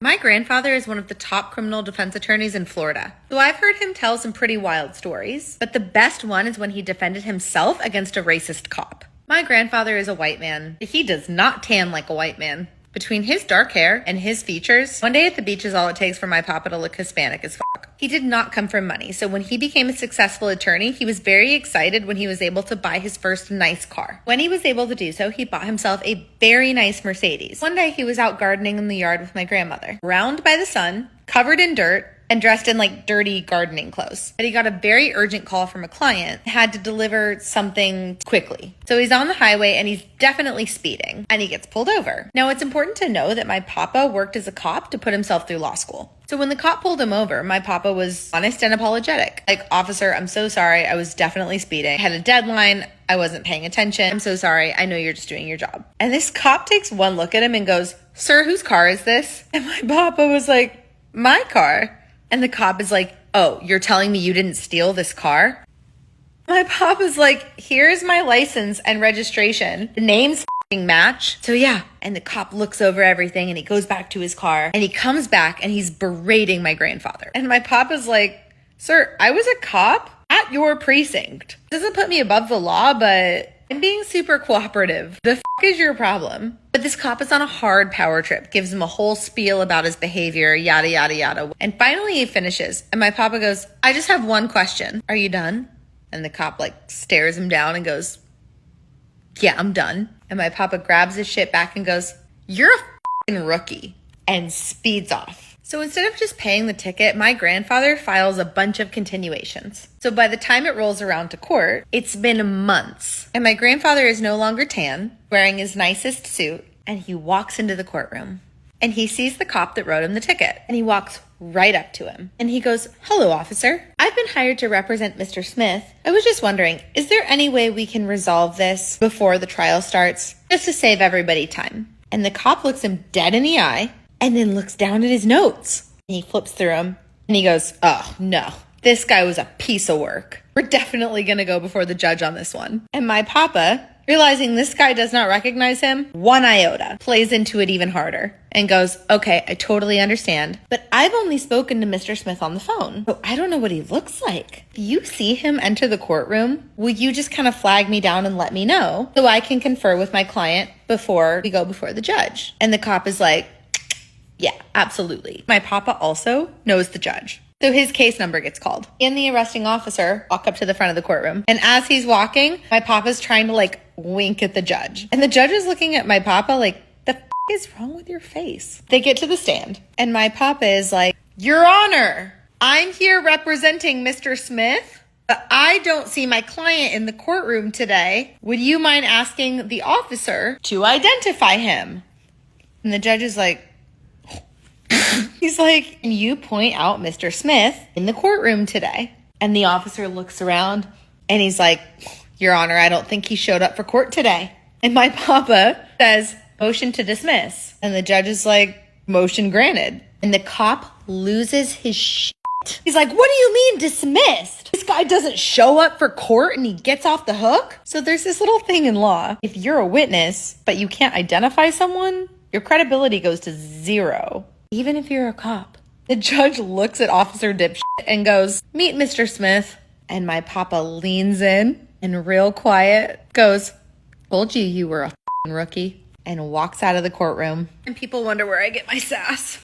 My grandfather is one of the top criminal defense attorneys in Florida. So I've heard him tell some pretty wild stories, but the best one is when he defended himself against a racist cop. My grandfather is a white man. He does not tan like a white man. Between his dark hair and his features, one day at the beach is all it takes for my papa to look Hispanic as fuck. He did not come from money, so when he became a successful attorney, he was very excited when he was able to buy his first nice car. When he was able to do so, he bought himself a very nice Mercedes. One day he was out gardening in the yard with my grandmother, browned by the sun, covered in dirt, and dressed in like dirty gardening clothes. But he got a very urgent call from a client, had to deliver something quickly. So he's on the highway and he's definitely speeding and he gets pulled over. Now it's important to know that my papa worked as a cop to put himself through law school. So when the cop pulled him over, my papa was honest and apologetic. Like, officer, I'm so sorry. I was definitely speeding. I had a deadline. I wasn't paying attention. I'm so sorry. I know you're just doing your job. And this cop takes one look at him and goes, "Sir, whose car is this?" And my papa was like, "My car." And the cop is like, "Oh, you're telling me you didn't steal this car?" My papa's like, "Here's my license and registration. The names f***ing match." So yeah, and the cop looks over everything and he goes back to his car and he comes back and he's berating my grandfather. And my papa's like, "Sir, I was a cop at your precinct. Doesn't put me above the law, but I'm being super cooperative. The f*** is your problem?" But this cop is on a hard power trip, gives him a whole spiel about his behavior, yada, yada, yada. And finally he finishes. And my papa goes, "I just have one question. Are you done?" And the cop stares him down and goes, "Yeah, I'm done." And my papa grabs his shit back and goes, "You're a f***ing rookie," and speeds off. So instead of just paying the ticket, my grandfather files a bunch of continuations. So by the time it rolls around to court, it's been months. And my grandfather is no longer tan, wearing his nicest suit, and he walks into the courtroom. And he sees the cop that wrote him the ticket, and he walks right up to him. And he goes, "Hello, officer. I've been hired to represent Mr. Smith. I was just wondering, is there any way we can resolve this before the trial starts, just to save everybody time?" And the cop looks him dead in the eye, and then looks down at his notes. And he flips through them, and he goes, "Oh, no. This guy was a piece of work. We're definitely going to go before the judge on this one." And my papa, realizing this guy does not recognize him one iota, plays into it even harder and goes, "Okay, I totally understand, but I've only spoken to Mr. Smith on the phone, so I don't know what he looks like. If you see him enter the courtroom, will you just kind of flag me down and let me know so I can confer with my client before we go before the judge?" And the cop is like, "Yeah, absolutely." My papa also knows the judge. So his case number gets called. And the arresting officer walk up to the front of the courtroom. And as he's walking, my papa's trying to wink at the judge. And the judge is looking at my papa like, "The f*** is wrong with your face?" They get to the stand. And my papa is like, "Your Honor, I'm here representing Mr. Smith, but I don't see my client in the courtroom today. Would you mind asking the officer to identify him?" And the judge is like, he's like, "Can you point out Mr. Smith in the courtroom today?" And the officer looks around and he's like, "Your Honor, I don't think he showed up for court today." And my papa says, "Motion to dismiss." And the judge is like, "Motion granted." And the cop loses his shit. He's like, "What do you mean dismissed? This guy doesn't show up for court and he gets off the hook?" So there's this little thing in law. If you're a witness, but you can't identify someone, your credibility goes to zero. Even if you're a cop. The judge looks at Officer Dipshit and goes, "Meet Mr. Smith." And my papa leans in and real quiet goes, "Told you you were a f***ing rookie," and walks out of the courtroom. And people wonder where I get my sass.